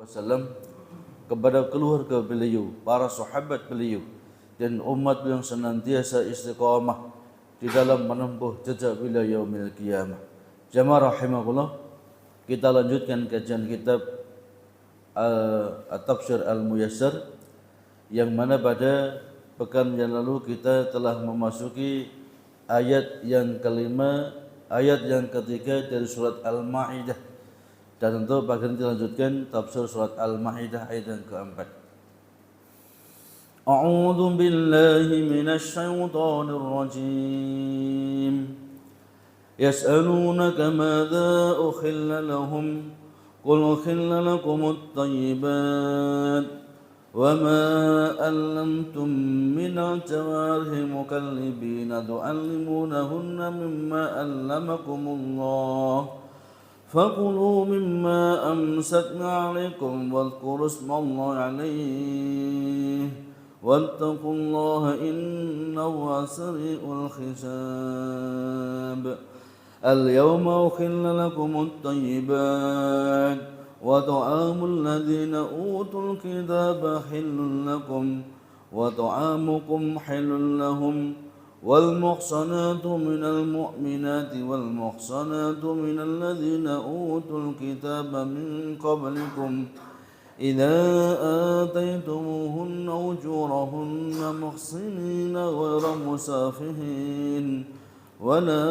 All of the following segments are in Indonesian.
Wasallam kepada keluarga beliau, para sahabat beliau dan umat yang senantiasa istiqamah di dalam menempuh jejak beliau yaumil qiyamah. Jamaah rahimakumullah, kita lanjutkan kajian kitab At-Tafsir Al-Muyassar yang mana pada pekan yang lalu kita telah memasuki ayat yang kelima, ayat yang ketiga dari surat Al-Maidah. Dan untuk pagi ini dilanjutkan tafsir surat Al-Maidah ayat yang keempat. A'udzu billahi minasy syaithanir rajim. Yas'alunaka madza ukhilla lahum qul ukhilla lakumut thayyibat وما علمتم من الجوارح مكلبين تعلمونهن مما علمكم الله فكلوا مما أمسكنا عليكم واذكروا اسم الله عليه واتقوا الله إنه سريع الحساب اليوم أحل لكم الطيبات وطعام الذين أوتوا الكتاب حل لكم وطعامكم حل لهم والمحصنات من المؤمنات والمحصنات من الذين أوتوا الكتاب من قبلكم إذا آتيتموهن أجورهن محصنين غير مسافحين ولا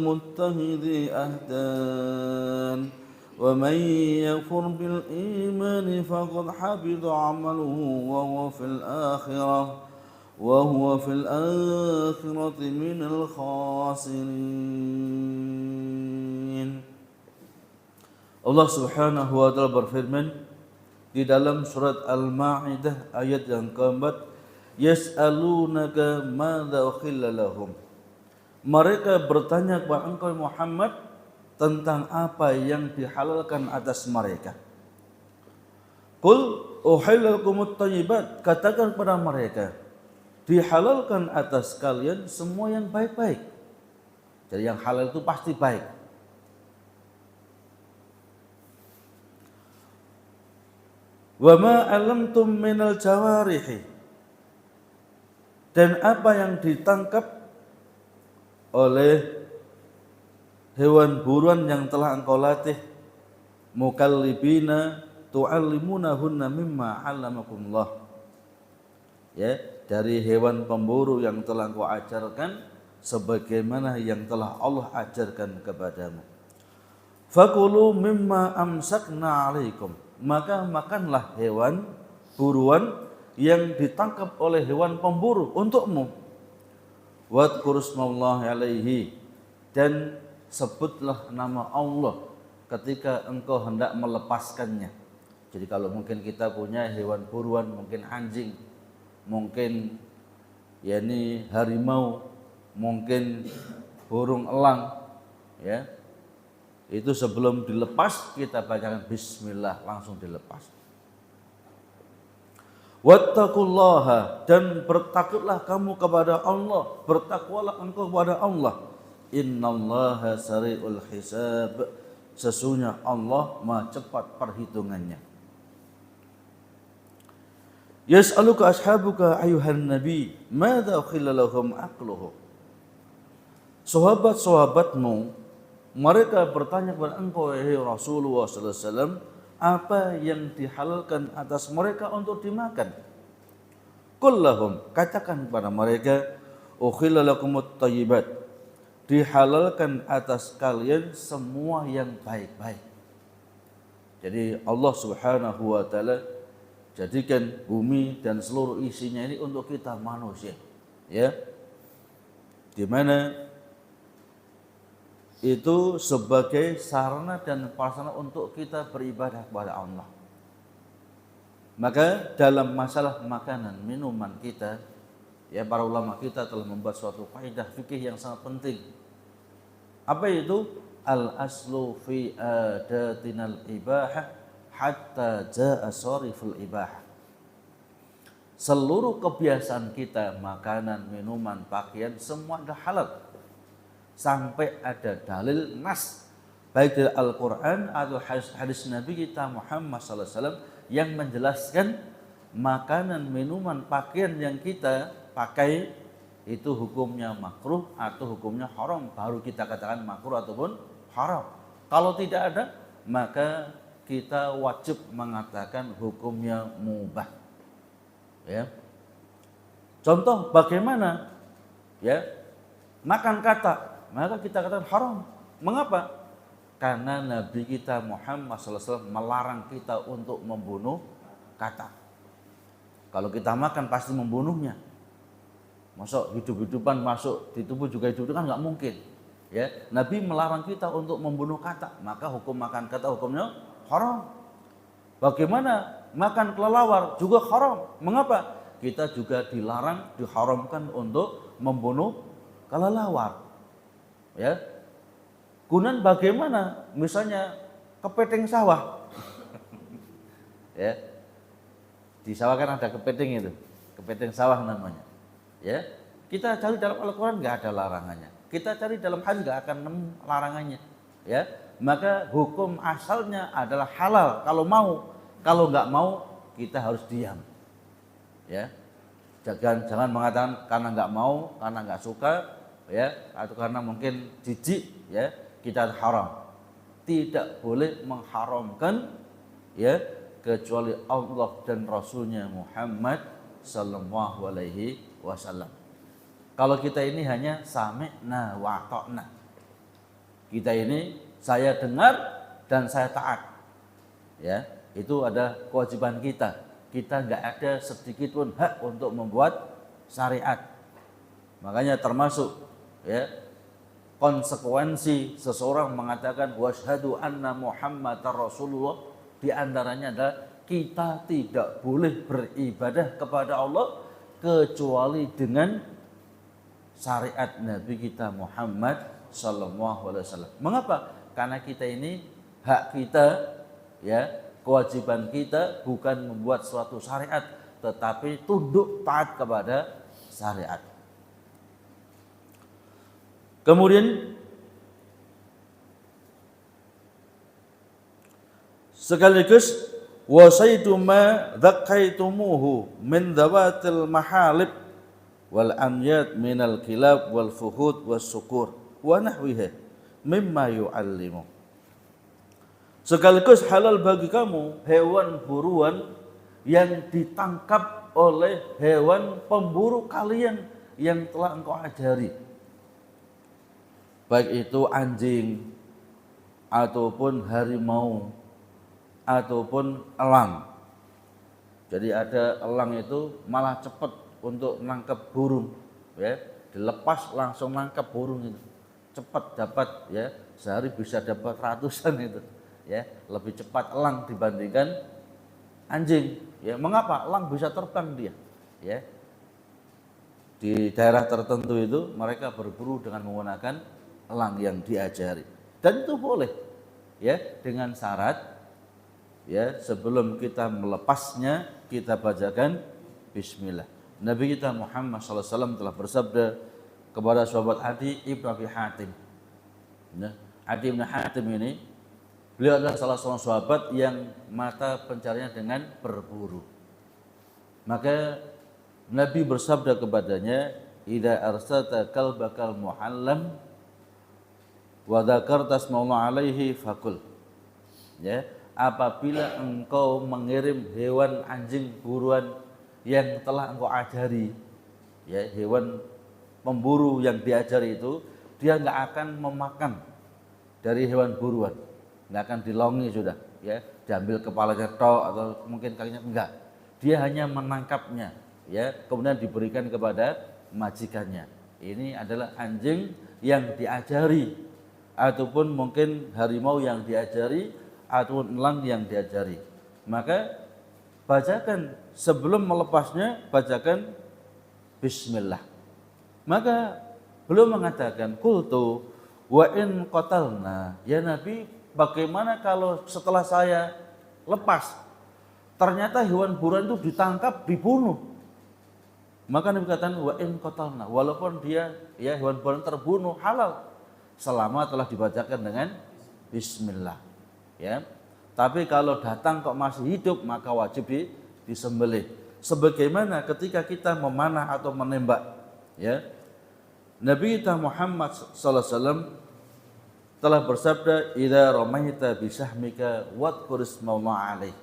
متخذي أخدان ومن يكفر بالإيمان فقد حبط عمله وهو في الآخرة من الخاسرين. Allah Subhanahu wa taala berfirman di dalam surat Al-Maidah ayat yang keempat, yas'alunaka madza ukhilla lahum. Mereka bertanya kepada engkau Muhammad tentang apa yang dihalalkan atas mereka. Qul uhilla lakumut thayyibat, katakan kepada mereka, dihalalkan atas kalian semua yang baik-baik. Jadi yang halal itu pasti baik. Wa ma alamtum minal jawarihi, dan apa yang ditangkap oleh hewan buruan yang telah engkau latih, mukallibina tu'allimunahunna mimma 'allamakumullah. Ya, dari hewan pemburu yang telah engkau ajarkan sebagaimana yang telah Allah ajarkan kepadamu. Fakulu mimma amsakna 'alaikum, maka makanlah hewan buruan yang ditangkap oleh hewan pemburu untukmu. Wadhkurusmallahi 'alaihi, dan sebutlah nama Allah ketika engkau hendak melepaskannya. Jadi kalau mungkin kita punya hewan buruan, mungkin anjing, mungkin yakni harimau, mungkin burung elang, ya. Itu sebelum dilepas kita bacakan bismillah, langsung dilepas. Wattaqullaha, dan bertakutlah kamu kepada Allah, bertakwalah engkau kepada Allah. Innallaha sari'ul hisab, sesungguhnya Allah Maha cepat perhitungannya. Yas'aluka ashabuka ayuhan nabi madza ukhilla lahum aqluhu. Sahabat-sahabatmu mereka bertanya kepada engkau wahai Rasulullah sallallahu alaihi wasallam, apa yang dihalalkan atas mereka untuk dimakan? Qul lahum, katakan kepada mereka, ukhilla lakumut thayyibat, dihalalkan atas kalian semua yang baik-baik. Jadi Allah Subhanahu wa taala jadikan bumi dan seluruh isinya ini untuk kita manusia, ya. Di mana itu sebagai sarana dan prasarana untuk kita beribadah kepada Allah. Maka dalam masalah makanan, minuman kita, ya, para ulama kita telah membuat suatu kaidah fikih yang sangat penting. Apa itu? Al-aslu fi adatinal ibahah hatta ja'a sariful ibahah. Seluruh kebiasaan kita, makanan, minuman, pakaian, semua adalah halal. Sampai ada dalil nas baik dari Al-Quran atau hadis Nabi kita Muhammad SAW yang menjelaskan makanan, minuman, pakaian yang kita pakai itu hukumnya makruh atau hukumnya haram, baru kita katakan makruh ataupun haram. Kalau tidak ada, maka kita wajib mengatakan hukumnya mubah. Ya. Contoh bagaimana? Ya, makan kata, maka kita katakan haram. Mengapa? Karena Nabi kita Muhammad SAW melarang kita untuk membunuh kata. Kalau kita makan pasti membunuhnya. Masuk hidup-hidupan masuk di tubuh juga hidup itu kan nggak mungkin. Ya, Nabi melarang kita untuk membunuh kata, maka hukum makan kata hukumnya haram. Bagaimana makan kelelawar juga haram. Mengapa? Kita juga dilarang, diharamkan untuk membunuh kelelawar. Ya. Kemudian bagaimana? Misalnya kepiting sawah. Ya. Di sawah kan ada kepiting itu. Kepiting sawah namanya. Ya. Kita cari dalam Al-Qur'an enggak ada larangannya. Kita cari dalam hadis enggak akan nemu larangannya. Ya. Maka hukum asalnya adalah halal kalau mau. Kalau enggak mau kita harus diam. Ya. Jangan mengatakan karena enggak mau, karena enggak suka, ya, atau karena mungkin jijik, ya, kita haram. Tidak boleh mengharamkan, ya, kecuali Allah dan Rasulnya Muhammad sallallahu alaihi wasallam. Kalau kita ini hanya sami'na wa ta'na. Kita ini saya dengar dan saya taat. Ya, itu ada kewajiban kita. Kita enggak ada sedikit pun hak untuk membuat syariat. Makanya termasuk, ya, konsekuensi seseorang mengatakan wasyhadu anna Muhammadar Rasulullah, di antaranya adalah kita tidak boleh beribadah kepada Allah kecuali dengan syariat Nabi kita Muhammad sallallahu alaihi wasallam. Mengapa? Karena kita ini hak kita, ya, kewajiban kita bukan membuat suatu syariat, tetapi tunduk taat kepada syariat. Kemudian sekaligus wasaitu ma dzakaitumuhu min dzawatil mahalib wal amyat minal kilab wal fuhud was sukur wa nahwiha mimma yu'allimu. Sekaligus halal bagi kamu hewan buruan yang ditangkap oleh hewan pemburu kalian yang telah engkau ajari. Baik itu anjing ataupun harimau ataupun elang. Jadi ada elang itu malah cepat untuk menangkap burung, ya, dilepas langsung nangkap burung itu. Cepat dapat, ya, sehari bisa dapat ratusan itu, ya, lebih cepat elang dibandingkan anjing. Ya, mengapa? Elang bisa terbang dia, ya. Di daerah tertentu itu mereka berburu dengan menggunakan elang yang diajari, dan itu boleh, ya, dengan syarat, ya, sebelum kita melepasnya kita bacakan bismillah. Nabi kita Muhammad SAW telah bersabda kepada sahabat Adi ibn Abi Hatim. Nah, Adi ibn Hatim ini, beliau adalah salah seorang sahabat yang mata pencariannya dengan berburu. Maka Nabi bersabda kepadanya, "Idza arsalta kalbakal muhallam wa dzakarta asmaullah alaihi fakul." Ya, apabila engkau mengirim hewan anjing buruan yang telah engkau ajari, ya, hewan pemburu yang diajari itu, dia enggak akan memakan dari hewan buruan, enggak akan dilongi sudah, ya, diambil kepalanya tok atau mungkin kakinya, enggak. Dia hanya menangkapnya, ya, kemudian diberikan kepada majikannya. Ini adalah anjing yang diajari, ataupun mungkin harimau yang diajari, ataupun elang yang diajari. Maka bacakan sebelum melepasnya, bacakan bismillah. Maka beliau mengatakan, qultu wa in qatalna, ya Nabi, bagaimana kalau setelah saya lepas ternyata hewan buruan itu ditangkap, dibunuh? Maka Nabi katakan wa in qatalna, walaupun dia, ya, hewan buruan terbunuh halal selama telah dibacakan dengan bismillah. Ya. Tapi kalau datang kok masih hidup maka wajib disembelih. Sebagaimana ketika kita memanah atau menembak, ya. Nabi kita Muhammad sallallahu alaihi wasallam telah bersabda, "Idza ramaita bisahmika wadhkur ismallah alaih."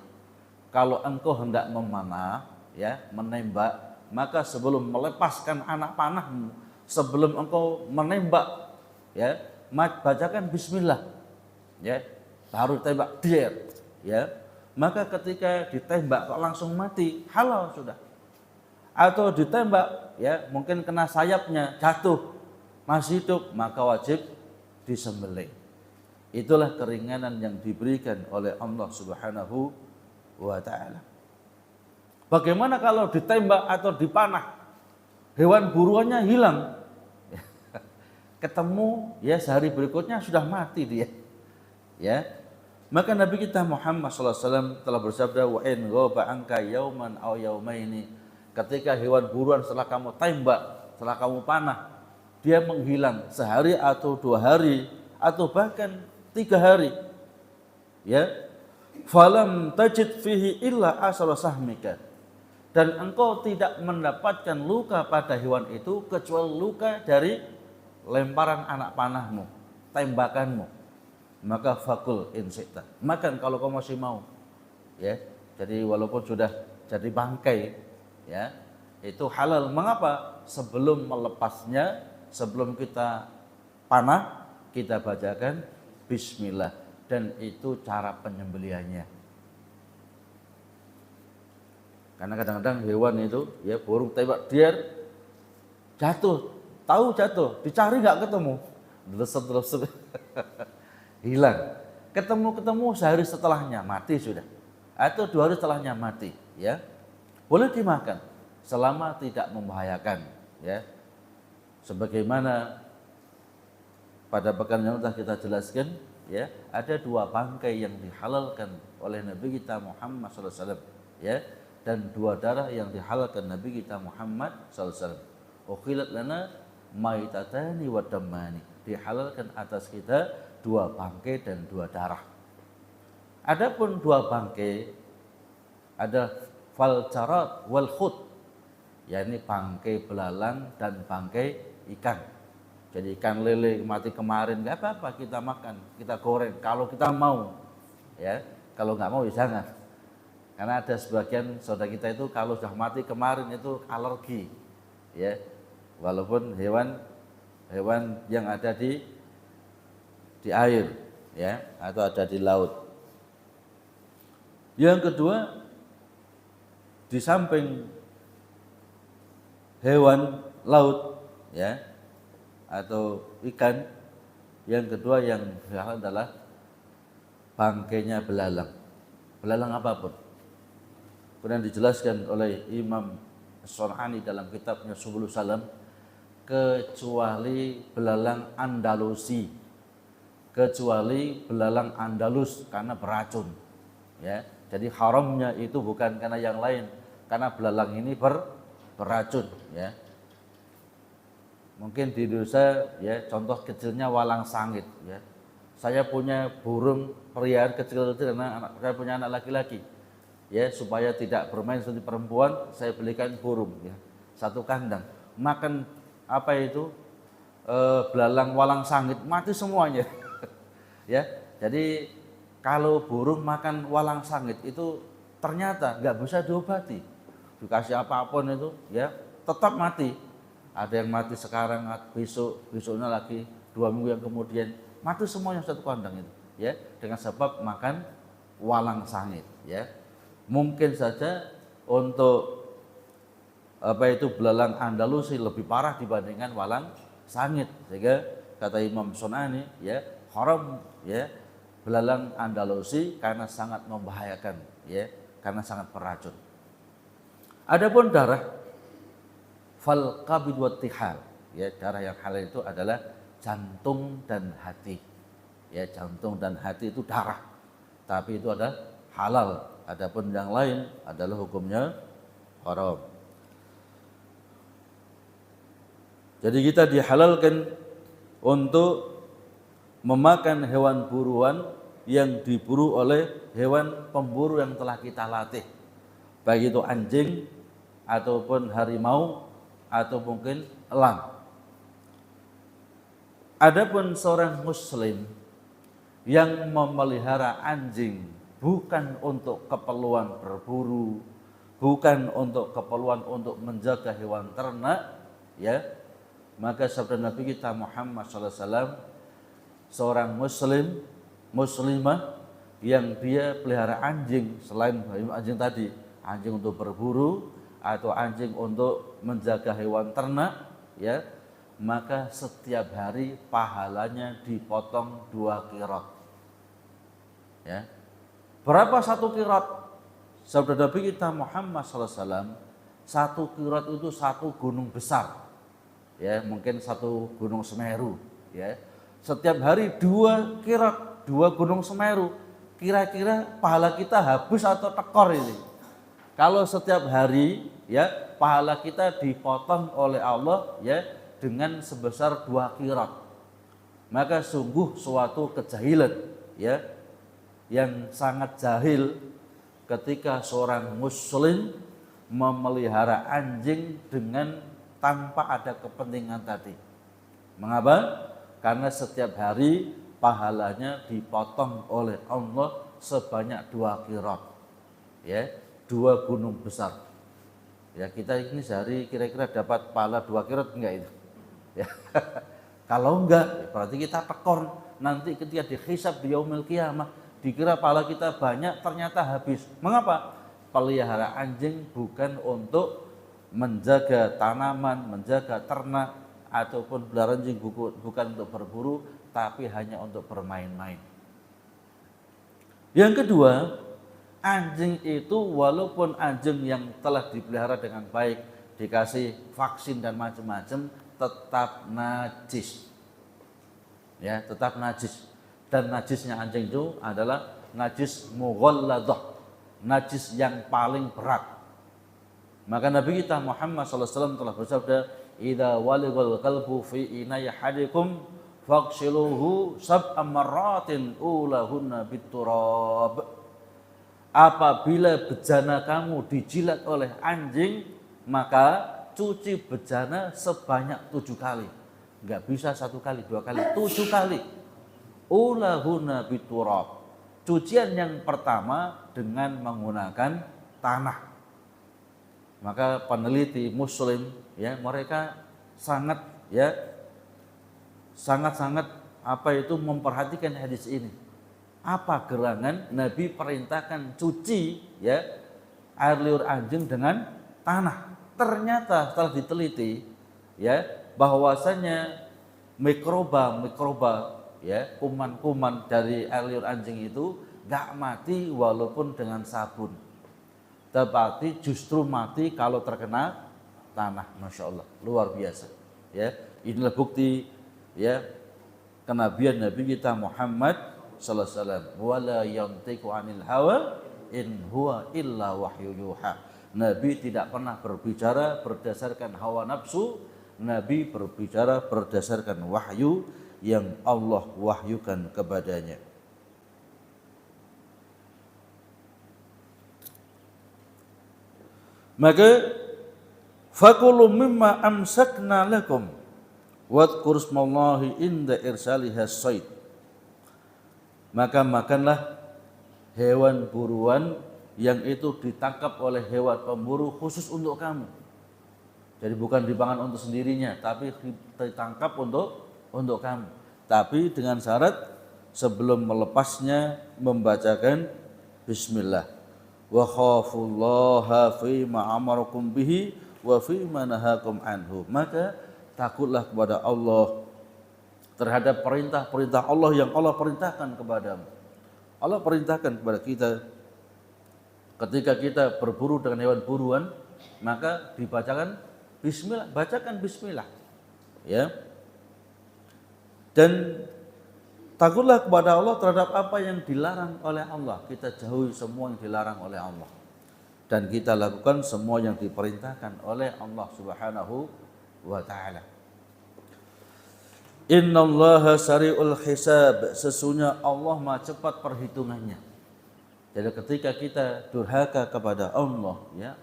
Kalau engkau hendak memanah, ya, menembak, maka sebelum melepaskan anak panahmu, sebelum engkau menembak, ya, bacakan bismillah, ya, baru tembak der, ya. Maka ketika ditembak kok langsung mati, halal sudah. Atau ditembak, ya, mungkin kena sayapnya, jatuh, masih hidup, maka wajib disembelih. Itulah keringanan yang diberikan oleh Allah Subhanahu wa taala. Bagaimana kalau ditembak atau dipanah, hewan buruannya hilang, ketemu, ya, sehari berikutnya sudah mati dia, ya. Maka Nabi kita Muhammad SAW telah bersabda, wa in ghaba anka yauman aw yaumaini, ketika hewan buruan setelah kamu tembak, setelah kamu panah, dia menghilang sehari atau 2 hari atau bahkan 3 hari, ya, falam tajid fihi illa asara sahmika, dan engkau tidak mendapatkan luka pada hewan itu kecuali luka dari lemparan anak panahmu, tembakanmu, maka fakul in syi'ta, makan kalau kau masih mau, ya. Jadi walaupun sudah jadi bangkai, ya, itu halal. Mengapa? Sebelum melepasnya, sebelum kita panah, kita bacakan bismillah, dan itu cara penyembelihannya. Karena kadang-kadang hewan itu, ya, burung tembak dia jatuh, tahu jatuh, dicari nggak ketemu, delesep hilang. Ketemu sehari setelahnya mati sudah, atau 2 hari setelahnya mati, ya. Boleh dimakan selama tidak membahayakan, ya. Sebagaimana pada pekan yang telah kita jelaskan, ya, ada 2 bangkai yang dihalalkan oleh Nabi kita Muhammad SAW, ya, dan 2 darah yang dihalalkan Nabi kita Muhammad SAW. Ukhilat lana maitatani wa dammani, dihalalkan atas kita 2 bangkai dan 2 darah. Adapun 2 bangkai ada falcarat wal khut, yakni bangkai belalang dan bangkai ikan. Jadi ikan lele mati kemarin nggak apa-apa, kita makan, kita goreng kalau kita mau, ya. Kalau nggak mau ya jangan. Karena ada sebagian saudara kita itu kalau sudah mati kemarin itu alergi, ya. Walaupun hewan yang ada di air, ya, atau ada di laut. Yang kedua, di samping hewan laut, ya, atau ikan, yang kedua yang halal adalah bangkainya belalang. Belalang apapun. Kemudian dijelaskan oleh Imam As-Sun'ani dalam kitabnya Subulus Salam, kecuali belalang Andalusi, kecuali belalang Andalus karena beracun, ya. Jadi haramnya itu bukan karena yang lain, karena belalang ini beracun, ya. Mungkin di Indonesia, ya, contoh kecilnya walang sangit, ya. Saya punya burung peliharaan kecil karena saya punya anak laki-laki, ya, supaya tidak bermain seperti perempuan, saya belikan burung, ya, 1 kandang. Makan apa itu belalang walang sangit, mati semuanya. Ya, jadi kalau burung makan walang sangit itu ternyata nggak bisa diobati, dikasih apapun itu, ya, tetap mati. Ada yang mati sekarang, besoknya lagi, 2 minggu yang kemudian mati semuanya 1 kandang itu, ya, dengan sebab makan walang sangit, ya. Mungkin saja untuk apa itu belalang Andalusi lebih parah dibandingkan walang sangit, sehingga kata Imam Sun'ani, ya, haram, ya, belalang Andalusi karena sangat membahayakan, ya, karena sangat beracun. Adapun darah fal qabid wa tihal, ya, darah yang halal itu adalah jantung dan hati, ya, jantung dan hati itu darah, tapi itu adalah halal. Adapun yang lain adalah hukumnya haram. Jadi kita dihalalkan untuk memakan hewan buruan yang diburu oleh hewan pemburu yang telah kita latih, baik itu anjing ataupun harimau atau mungkin elang. Adapun seorang muslim yang memelihara anjing bukan untuk keperluan berburu, bukan untuk keperluan untuk menjaga hewan ternak, ya, maka sabda Nabi kita Muhammad SAW, seorang muslim, muslimah yang dia pelihara anjing, selain anjing tadi, anjing untuk berburu atau anjing untuk menjaga hewan ternak, ya, maka setiap hari pahalanya dipotong 2 qirat. Ya. Berapa 1 qirat? Sabda Nabi kita Muhammad SAW, 1 qirat itu 1 gunung besar. Ya, mungkin 1 gunung Semeru, ya. Setiap hari 2 qirat, 2 gunung Semeru. Kira-kira pahala kita habis atau tekor ini? Kalau setiap hari, ya, pahala kita dipotong oleh Allah, ya, dengan sebesar 2 qirat. Maka sungguh suatu kejahilan, ya, yang sangat jahil ketika seorang muslim memelihara anjing dengan tanpa ada kepentingan tadi. Mengapa? Karena setiap hari pahalanya dipotong oleh Allah sebanyak 2 qirat, ya, 2 gunung besar. Ya, kita ini sehari kira-kira dapat pahala 2 qirat enggak itu? Ya. Kalau enggak, berarti kita tekor. Nanti ketika dihisab di yaumil qiyamah, dikira pahala kita banyak, ternyata habis. Mengapa? Pelihara anjing bukan untuk menjaga tanaman, menjaga ternak, ataupun pelihara anjing bukan untuk berburu, tapi hanya untuk bermain-main. Yang kedua, anjing itu walaupun anjing yang telah dipelihara dengan baik, dikasih vaksin dan macam-macam, tetap najis. Ya, tetap najis. Dan najisnya anjing itu adalah najis mughalladah, najis yang paling berat. Maka Nabi kita Muhammad SAW telah bersabda, "Idza walighal qalbu fi inai hadikum faghsiluhu sab'a marratin ulahunna biturab." Apabila bejana kamu dijilat oleh anjing, maka cuci bejana sebanyak 7 kali. Enggak bisa 1 kali, 2 kali, 7 kali. Ulahunna biturab. Cucian yang pertama dengan menggunakan tanah. Maka peneliti muslim, ya, mereka sangat memperhatikan hadis ini. Apa gerangan Nabi perintahkan cuci, ya, air liur anjing dengan tanah. Ternyata setelah diteliti, ya, bahwasanya mikroba, ya, kuman-kuman dari air liur anjing itu gak mati walaupun dengan sabun. Tetapi justru mati kalau terkena tanah. Masya Allah, luar biasa. Ya, inilah bukti, ya, kenabian Nabi kita Muhammad sallallahu alaihi wasallam. Wala yantiqu 'anil hawa in huwa illa wahyu yuha. Nabi tidak pernah berbicara berdasarkan hawa nafsu. Nabi berbicara berdasarkan wahyu yang Allah wahyukan kepadanya. Maka fakulu mimma amsakna lakum wadhkur ismallahi inda irsaliha sayd. Maka makanlah hewan buruan yang itu ditangkap oleh hewan pemburu khusus untuk kamu. Jadi bukan dimakan untuk sendirinya, tapi ditangkap untuk kamu. Tapi dengan syarat sebelum melepasnya membacakan bismillah. Wa khafullaha fima amarakum bihi wa fima nahakum anhu. Maka takutlah kepada Allah terhadap perintah-perintah Allah yang Allah perintahkan kepadamu. Allah perintahkan kepada kita ketika kita berburu dengan hewan buruan, maka dibacakan bismillah, bacakan bismillah. Ya. Dan takutlah kepada Allah terhadap apa yang dilarang oleh Allah. Kita jauhi semua yang dilarang oleh Allah. Dan kita lakukan semua yang diperintahkan oleh Allah Subhanahu wa ta'ala. Innallaha sari'ul hisab, sesungguhnya Allah Maha cepat perhitungannya. Jadi ketika kita durhaka kepada Allah, ya,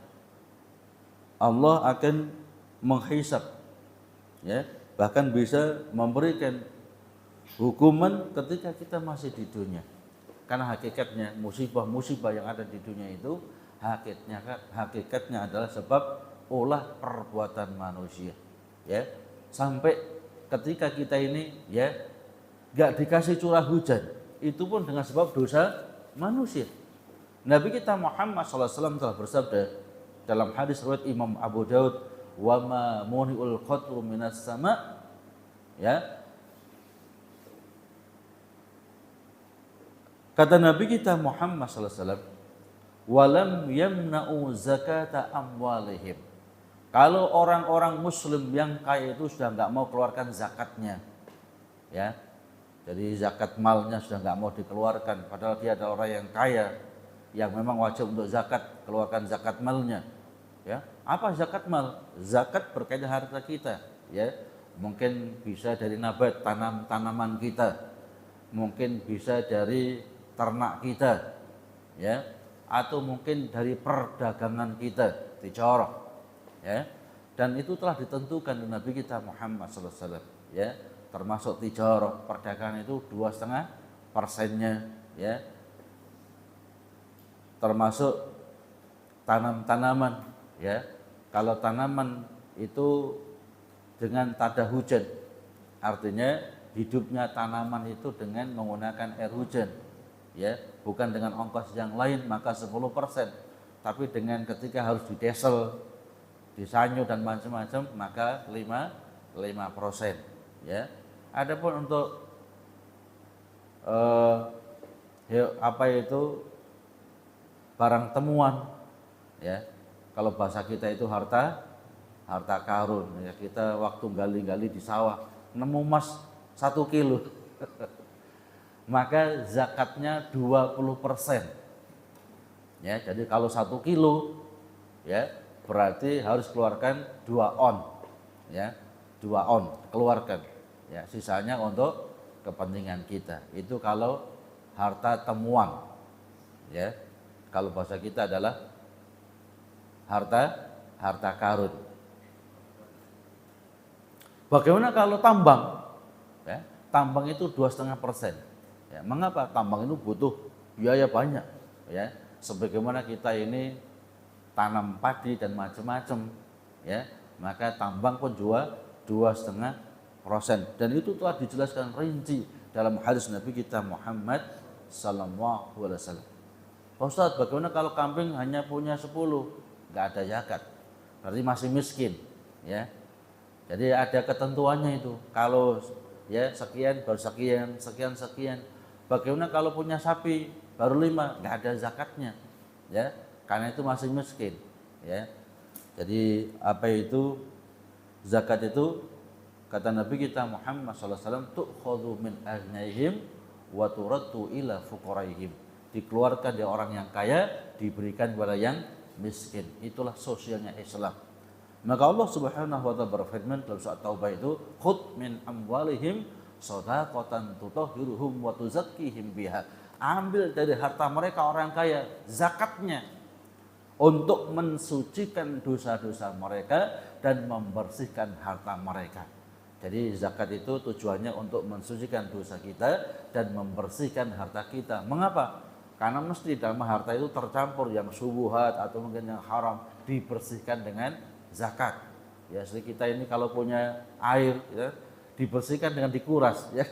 Allah akan menghisab, ya, bahkan bisa memberikan hukuman ketika kita masih di dunia. Karena hakikatnya musibah-musibah yang ada di dunia itu hakikatnya adalah sebab ulah perbuatan manusia, ya, sampai ketika kita ini, ya, gak dikasih curah hujan, itu pun dengan sebab dosa manusia. Nabi kita Muhammad SAW telah bersabda dalam hadis riwayat Imam Abu Daud, wa ma muni'ul qatru minas sama, ya, kata Nabi kita Muhammad SAW, walam yamna'u zakata amwalihim. Kalau orang-orang muslim yang kaya itu sudah nggak mau keluarkan zakatnya, ya, jadi zakat malnya sudah nggak mau dikeluarkan, padahal dia adalah orang yang kaya, yang memang wajib untuk zakat, keluarkan zakat malnya, ya. Apa zakat mal? Zakat berkaitan harta kita, ya, mungkin bisa dari nabat, tanaman kita, mungkin bisa dari ternak kita, ya, atau mungkin dari perdagangan kita, tijarah. Ya, dan itu telah ditentukan oleh Nabi kita Muhammad SAW, ya, termasuk tijarah, perdagangan itu 2,5%-nya, ya, termasuk tanam-tanaman, ya. Kalau tanaman itu dengan tada hujan, artinya hidupnya tanaman itu dengan menggunakan air hujan, ya, bukan dengan ongkos yang lain, maka 10%, tapi dengan ketika harus didesel, disanyu dan macam-macam, maka 5%, ya. Adapun untuk apa itu barang temuan, ya, kalau bahasa kita itu harta karun, ya, kita waktu gali-gali di sawah nemu emas 1 kilo maka zakatnya 20%, ya. Jadi kalau 1 kilo, ya, berarti harus keluarkan 2 on, ya, 2 on keluarkan, ya, sisanya untuk kepentingan kita. Itu kalau harta temuan, ya. Kalau bahasa kita adalah harta karun. Bagaimana kalau tambang? Ya, tambang itu 2,5%. Ya, mengapa? Tambang itu butuh biaya banyak, ya. Sebagaimana kita ini tanam padi dan macam-macam, ya, maka tambang pun juga 2,5%, dan itu telah dijelaskan rinci dalam hadis Nabi kita Muhammad sallallahu alaihi wasallam. Ustaz, bagaimana kalau kambing hanya punya 10, nggak ada zakat, berarti masih miskin, ya. Jadi ada ketentuannya itu. Kalau, ya, sekian baru sekian. Bagaimana kalau punya sapi baru 5, nggak ada zakatnya, ya, karena itu masih miskin, ya. Jadi apa itu zakat itu? Kata Nabi kita Muhammad SAW, tu'khadhu min aghniyahim wa turaddu ila fuqaraihim. Dikeluarkan dari orang yang kaya, diberikan kepada yang miskin. Itulah sosialnya Islam. Maka Allah Subhanahu wa taala berfirman dalam surat Taubah itu, khudh min amwalihim shadaqatan tutahhiruhum wa tuzakkihim biha. Ambil dari harta mereka orang kaya zakatnya untuk mensucikan dosa-dosa mereka dan membersihkan harta mereka. Jadi zakat itu tujuannya untuk mensucikan dosa kita dan membersihkan harta kita. Mengapa? Karena mesti dalam harta itu tercampur yang subuhat atau mungkin yang haram, dibersihkan dengan zakat. Ya, seperti kita ini kalau punya air, ya, dibersihkan dengan dikuras, ya.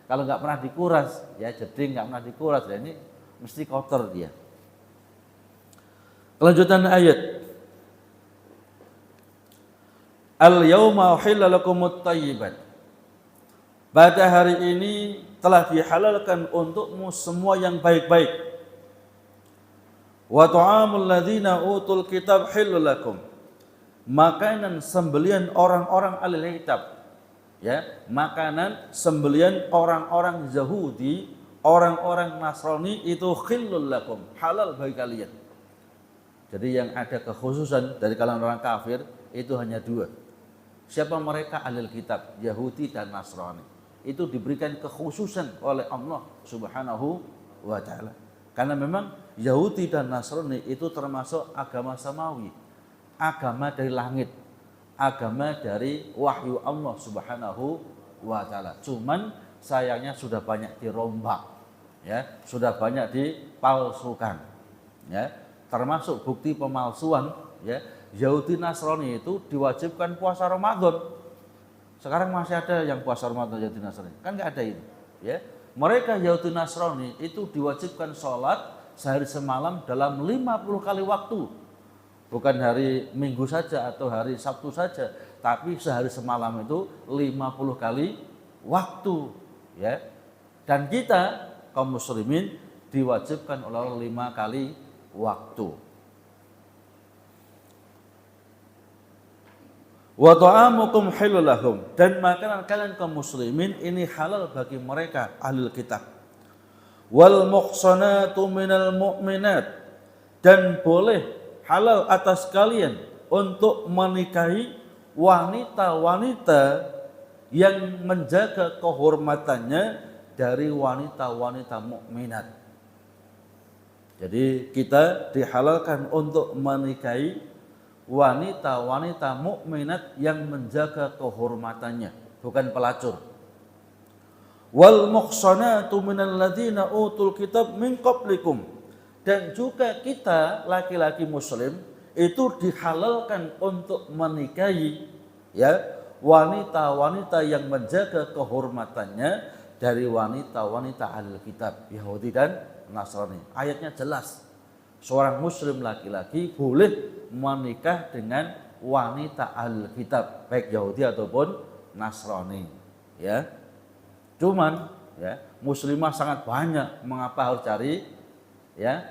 Kalau nggak pernah dikuras, ya, jeding nggak pernah dikuras, ya, ini mesti kotor dia. Kelanjutan ayat. Al-yauma uhilla lakumut thayyibat. Pada hari ini telah dihalalkan untukmu semua yang baik-baik. Wa ta'amul ladzina utul kitab hillul lakum. Makanan sembelian orang-orang ahli kitab, ya, makanan sembelian orang-orang Yahudi, orang-orang Nasrani itu hillul lakum, halal bagi kalian. Jadi yang ada kekhususan dari kalangan orang kafir itu hanya 2. Siapa mereka? Ahlul kitab, Yahudi dan Nasrani. Itu diberikan kekhususan oleh Allah Subhanahu wa taala. Karena memang Yahudi dan Nasrani itu termasuk agama samawi, agama dari langit, agama dari wahyu Allah Subhanahu wa taala. Cuman sayangnya sudah banyak dirombak, ya, sudah banyak dipalsukan, ya. Termasuk bukti pemalsuan, ya. Yahudi Nasrani itu diwajibkan puasa Ramadan. Sekarang masih ada yang puasa Ramadan Yahudi Nasrani? Kan nggak ada itu, ya. Mereka Yahudi Nasrani itu diwajibkan sholat sehari semalam dalam 50 kali waktu. Bukan hari Minggu saja atau hari Sabtu saja, tapi sehari semalam itu 50 kali waktu, ya. Dan kita kaum muslimin diwajibkan oleh 5 kali waktu. Wa ta'amukum halal lahum, dan makanan kalian kaum muslimin ini halal bagi mereka ahlul kitab. Wal muhsanatu minal mu'minat, dan boleh halal atas kalian untuk menikahi wanita-wanita yang menjaga kehormatannya dari wanita-wanita mukminat. Jadi kita dihalalkan untuk menikahi wanita-wanita mukminat yang menjaga kehormatannya, bukan pelacur. Wal muhsanatu minal ladzina utul kitab min qablikum, dan juga kita laki-laki muslim itu dihalalkan untuk menikahi, ya, wanita-wanita yang menjaga kehormatannya dari wanita-wanita ahlul kitab, Yahudi dan Nasrani. Ayatnya jelas. Seorang muslim laki-laki boleh menikah dengan wanita ahlul kitab, baik Yahudi ataupun Nasrani, ya. Cuman, ya, muslimah sangat banyak, mengapa harus cari, ya,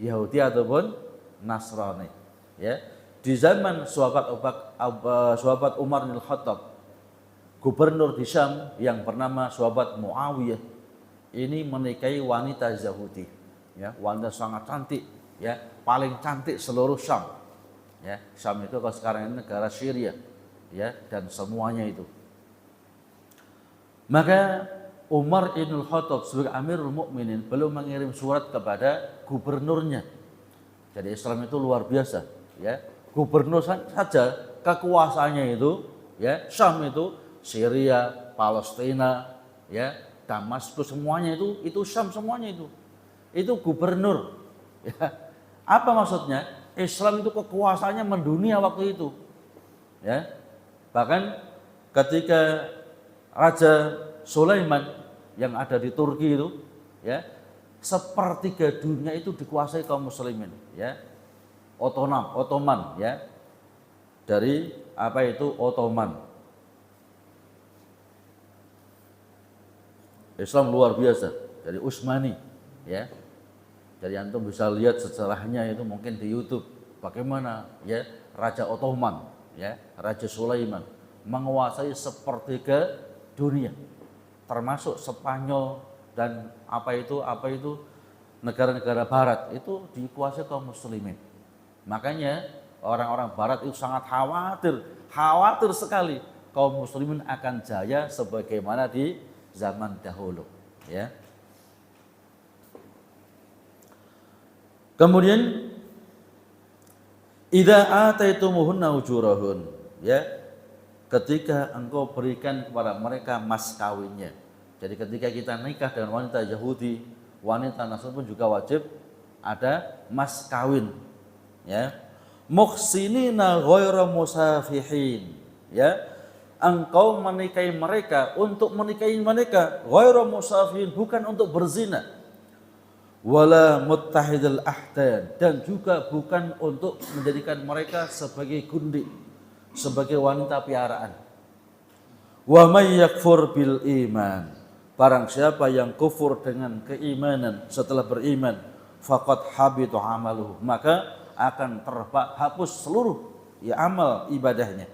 Yahudi ataupun Nasrani, ya. Di zaman sahabat Umar bin Khattab, gubernur di Syam yang bernama sahabat Muawiyah ini menikahi wanita Yahudi, ya, wanita sangat cantik, ya, paling cantik seluruh Syam, ya. Syam itu kalau sekarang ini negara Syria, ya, dan semuanya itu. Maka Umar bin Khattab sebagai Amirul Mukminin belum mengirim surat kepada gubernurnya. Jadi Islam itu luar biasa, ya. Gubernur saja kekuasaannya itu, ya, Syam itu Syria, Palestina, ya, Damaskus, semuanya itu Syam semuanya itu gubernur, ya. Apa maksudnya? Islam itu kekuasaannya mendunia waktu itu, ya. Bahkan ketika Raja Sulaiman yang ada di Turki itu, ya, sepertiga dunia itu dikuasai kaum muslimin, ya. Ottoman, ya. Dari apa itu Ottoman. Islam luar biasa, dari Utsmani, ya. Jadi antum bisa lihat sejarahnya itu mungkin di YouTube bagaimana, ya, Raja Ottoman, ya, Raja Sulaiman menguasai sepertiga dunia, termasuk Spanyol dan apa itu negara-negara barat itu dikuasai kaum muslimin. Makanya orang-orang barat itu sangat khawatir sekali kaum muslimin akan jaya sebagaimana di zaman dahulu, ya. Kemudian idza ataitumuhunna ujurahun, ya, ketika engkau berikan kepada mereka mas kawinnya. Jadi ketika kita nikah dengan wanita Yahudi, wanita Nasrani pun juga wajib ada mas kawin, ya. Muhsinina ghairu musafihin, ya. Engkau menikahi mereka untuk menikahi mereka ghairu musafihin, bukan untuk berzina. Wala muttahidul ahdan, dan juga bukan untuk menjadikan mereka sebagai gundi, sebagai wanita piaraan. Wa may yakfur bil iman, barang siapa yang kufur dengan keimanan setelah beriman, faqad habita amaluhu, maka akan terhapus seluruh, ya, amal ibadahnya.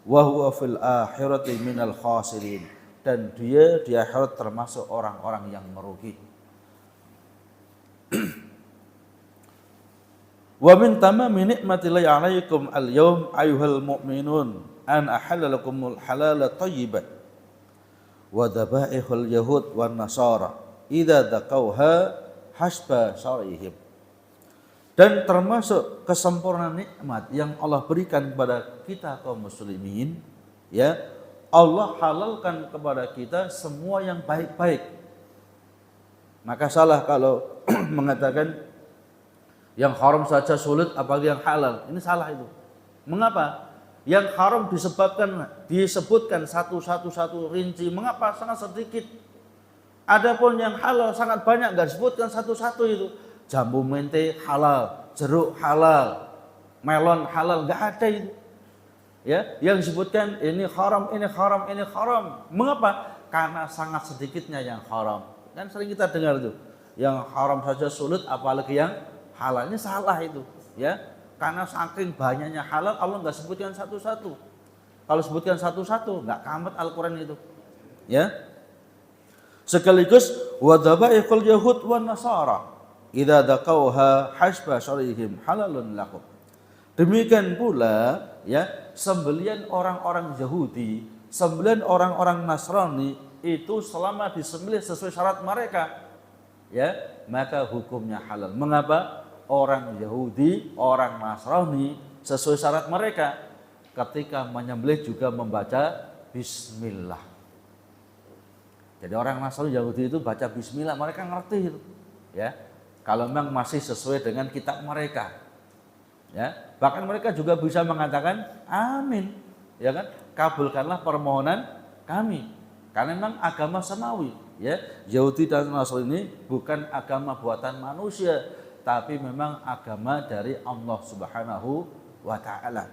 Wa huwa fil akhirati minal khasirin, dan dia di akhirat termasuk orang-orang yang merugi. Wa min tamami ni'matillahi 'alaikum al-yaum ayyuhal mu'minun an ahalla lakumul halala thayyiban wa dhabaihul yahud wan nasara idza daqauha hasba syar'ihim. Dan termasuk kesempurnaan nikmat yang Allah berikan kepada kita kaum muslimin, ya, Allah halalkan kepada kita semua yang baik-baik. Maka salah kalau mengatakan yang haram saja sulit apalagi yang halal. Ini salah itu. Mengapa? Yang haram disebutkan satu rinci. Mengapa? Sangat sedikit. Adapun yang halal sangat banyak, enggak disebutkan satu-satu itu. Jambu mente halal, jeruk halal, melon halal, enggak ada itu. Ya, yang disebutkan ini haram, ini haram, ini haram. Mengapa? Karena sangat sedikitnya yang haram. Kan sering kita dengar itu. Yang haram saja sulit apalagi yang halal. Ini salah itu, ya. Karena saking banyaknya halal, Allah enggak sebutkan satu-satu. Kalau sebutkan satu-satu, enggak kamat Al-Qur'an itu. Ya. Sekaligus wa dhabaihul yahud wan nasara idza daqauha hasba syar'ihim halalun lakum. Demikian pula, ya, sembelian orang-orang Yahudi, sembelian orang-orang Nasrani itu selama disembelih sesuai syarat mereka, ya, maka hukumnya halal. Mengapa? Orang Yahudi, orang Nasrani sesuai syarat mereka ketika menyembelih juga membaca bismillah. Jadi orang Nasrani Yahudi itu baca bismillah, mereka ngerti itu, ya. Kalau memang masih sesuai dengan kitab mereka, ya, bahkan mereka juga bisa mengatakan amin, ya kan, kabulkanlah permohonan kami, karena memang agama samawi, ya. Yahudi dan Nasrani ini bukan agama buatan manusia, tapi memang agama dari Allah Subhanahu wa taala.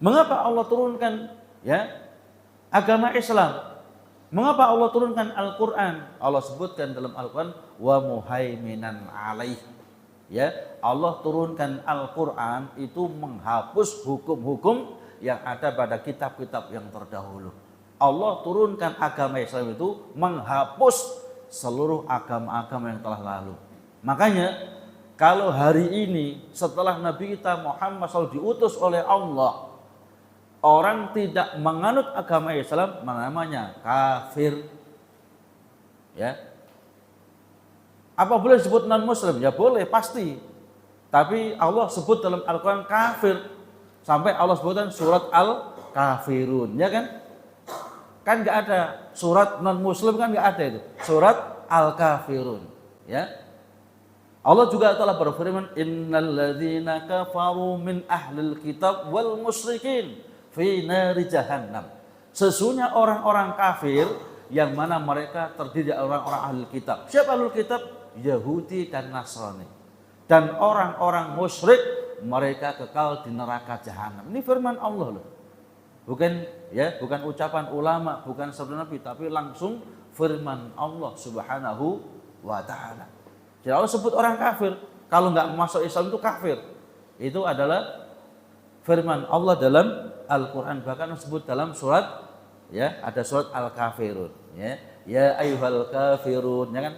Mengapa Allah turunkan, ya, agama Islam? Mengapa Allah turunkan Al-Qur'an? Allah sebutkan dalam Al-Qur'an wa muhaiminan alaih. Ya, Allah turunkan Al-Qur'an itu menghapus hukum-hukum yang ada pada kitab-kitab yang terdahulu. Allah turunkan agama Islam itu menghapus seluruh agama-agama yang telah lalu. Makanya kalau hari ini setelah Nabi kita Muhammad SAW diutus oleh Allah, orang tidak menganut agama Islam namanya kafir. Ya. Apa boleh disebut non muslim? Ya boleh, pasti. Tapi Allah sebut dalam Al-Qur'an kafir. Sampai Allah sebutkan surat Al-Kafirun, ya kan? Kan enggak ada surat non muslim, kan enggak ada itu. Surat Al-Kafirun, ya. Allah juga telah berfirman innalladzina kafaru min ahlil kitab wal musyrikin fi nari jahannam. Sesungguhnya orang-orang kafir yang mana mereka terdiri dari orang-orang ahli kitab. Siapa ahli kitab? Yahudi dan Nasrani. Dan orang-orang musyrik mereka kekal di neraka jahanam. Ini firman Allah loh. Bukan, ya, bukan ucapan ulama, bukan sabda Nabi, tapi langsung firman Allah Subhanahu wa taala. Jadi Allah sebut orang kafir. Kalau enggak masuk Islam itu kafir. Itu adalah firman Allah dalam Al-Qur'an, bahkan disebut dalam surat, ya, ada surat Al-Kafirun, ya. Ya ayyuhal kafirun, ya kan?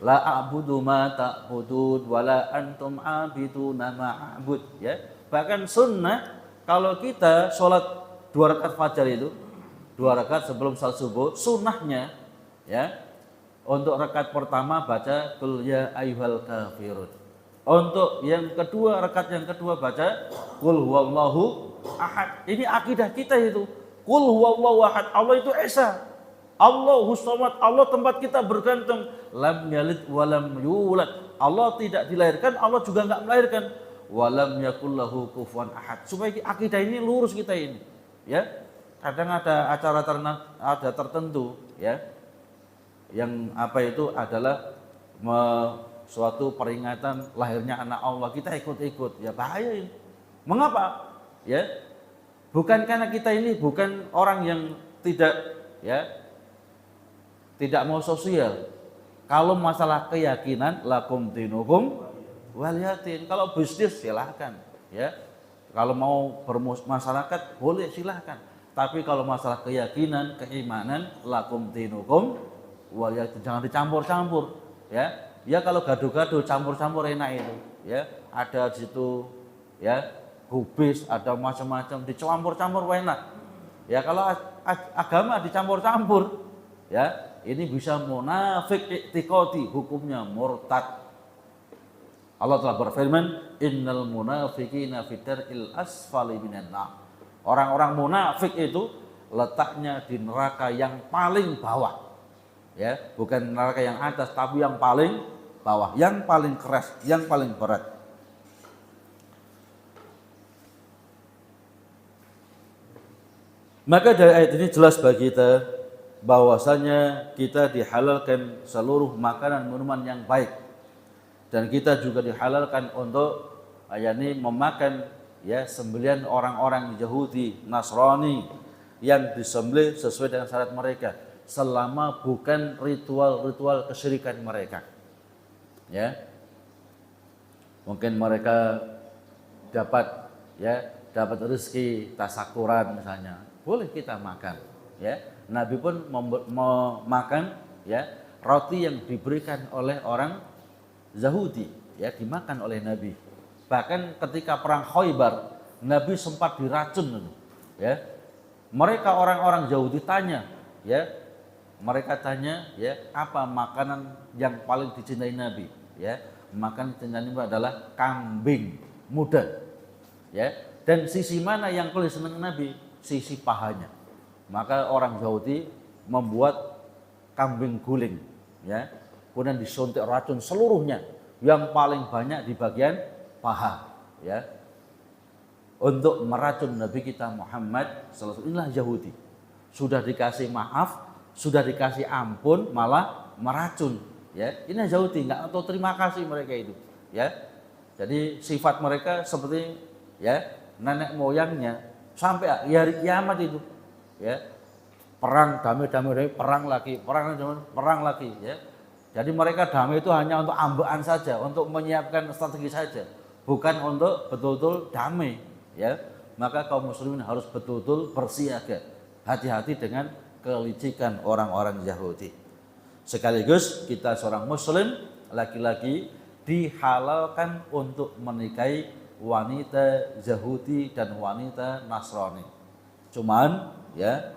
La a'budu ma ta'budun wala antum 'abiduna ma a'bud, ya. Bahkan sunnah kalau kita sholat 2 rakaat fajar itu, 2 rakaat sebelum salat subuh, sunnahnya, ya, untuk rakaat pertama baca qul ya ayyuhal kafirun. Untuk yang kedua, rakaat yang kedua baca qul huwallahu ahad. Ini akidah kita itu. Qul huwallahu ahad. Allah itu esa. Allahus samad. Allah tempat kita bergantung. Lam yalid wa lam yulad. Allah tidak dilahirkan, Allah juga enggak melahirkan. Wa lam yakul lahu kufuwan ahad. Supaya akidah ini lurus kita ini, ya. Kadang ada acara tertentu, ya. Yang apa itu adalah suatu peringatan lahirnya anak Allah, kita ikut-ikut, ya bahaya ini. Mengapa? Ya, bukan karena kita ini bukan orang yang tidak, ya, tidak mau sosial. Kalau masalah keyakinan lakum dinukum waliyatin. Kalau bisnis silahkan, ya. Kalau mau bermasyarakat boleh silahkan. Tapi kalau masalah keyakinan, keimanan lakum dinukum waliyatin, jangan dicampur-campur, ya. Ya kalau gaduh-gaduh, campur-campur enak itu, ya. Ada di situ, ya, kubis, ada macam-macam, dicampur-campur enak. Ya kalau agama dicampur-campur, ya ini bisa munafik i'tiqadi, hukumnya murtad. Allah telah berfirman, innal munafiqina fi daril asfali minan nar. Orang-orang munafik itu letaknya di neraka yang paling bawah. Ya, bukan neraka yang atas tapi yang paling bawah, yang paling keras, yang paling berat. Maka dari ayat ini jelas bagi kita bahwasanya kita dihalalkan seluruh makanan minuman yang baik, dan kita juga dihalalkan untuk yakni memakan ya sembelihan orang-orang Yahudi, Nasrani yang disembelih sesuai dengan syarat mereka, selama bukan ritual-ritual kesyirikan mereka. Ya, mungkin mereka dapat rezeki tasakuran misalnya, boleh kita makan. Ya, Nabi pun memakan ya roti yang diberikan oleh orang Yahudi, ya dimakan oleh Nabi. Bahkan ketika perang Khaybar, Nabi sempat diracun. Ya, mereka orang-orang Yahudi tanya, ya mereka tanya, ya apa makanan yang paling dicintai Nabi? Ya, makanan dicintai Nabi adalah kambing muda. Ya, dan sisi mana yang paling senang Nabi? Sisi pahanya. Maka orang Yahudi membuat kambing guling, ya, kemudian disuntik racun seluruhnya, yang paling banyak di bagian paha, ya, untuk meracun Nabi kita Muhammad sallallahu alaihi wasallam. Inilah Yahudi, sudah dikasih maaf, sudah dikasih ampun, malah meracun, ya. Ini Yahudi, nggak tahu terima kasih mereka itu, ya. Jadi sifat mereka seperti ya nenek moyangnya sampai hari kiamat itu, ya, perang damai, perang lagi, ya. Jadi mereka damai itu hanya untuk ambaan saja, untuk menyiapkan strategi saja, bukan untuk betul-betul damai, ya. Maka kaum muslimin harus betul-betul bersiaga, hati-hati dengan kelicikan orang-orang Yahudi. Sekaligus kita seorang muslim laki-laki dihalalkan untuk menikahi wanita Yahudi dan wanita Nasrani. Cuman ya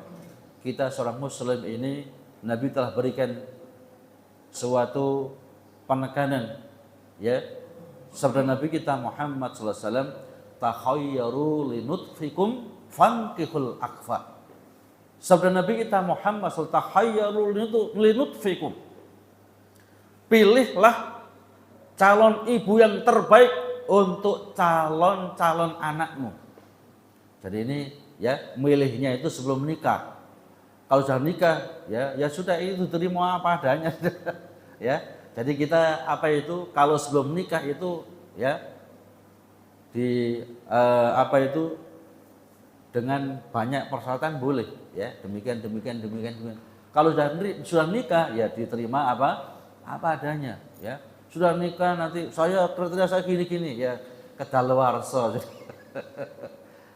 kita seorang muslim ini Nabi telah berikan suatu penekanan, ya. Sabda Nabi kita Muhammad sallallahu alaihi wasallam, takhayyaru linutfikum fankihul akfa. Sabda Nabi kita Muhammad sallallahu alaihi wasallam, takhayyaru linutfikum. Pilihlah calon ibu yang terbaik untuk calon-calon anakmu. Jadi ini ya milihnya itu sebelum nikah. Kalau sudah nikah ya sudah itu terima apa adanya. Ya. Jadi kita kalau sebelum nikah itu ya dengan banyak persyaratan boleh, ya. Demikian. Kalau sudah nikah ya diterima apa adanya, ya. Sudah nikah nanti kriteria saya gini ya kedaluarsa.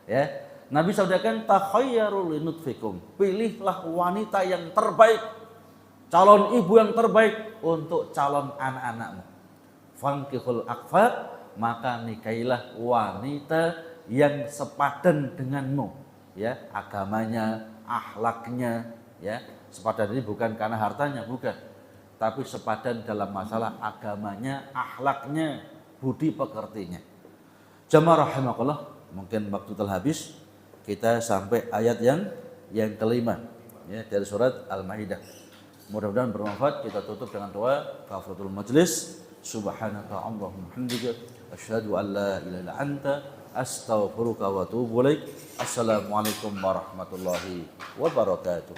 Ya. Nabi sabdakan takhayyaru linutfikum, pilihlah wanita yang terbaik, calon ibu yang terbaik untuk calon anak-anakmu. Fankihul akfa, maka nikahilah wanita yang sepadan denganmu, ya, agamanya, akhlaknya, ya. Sepadan ini bukan karena hartanya, bukan, tapi sepadan dalam masalah agamanya, akhlaknya, budi pekertinya. Jamaah rahimakumullah, mungkin waktu telah habis. Kita sampai ayat yang kelima, ya, dari surat Al-Maidah. Mudah-mudahan bermanfaat. Kita tutup dengan doa kafaratul majlis. Subhanaka Allahumma hamdika asyhadu an la ilaha illa anta astaghfiruka wa atubu ilaik. Assalamualaikum warahmatullahi wabarakatuh.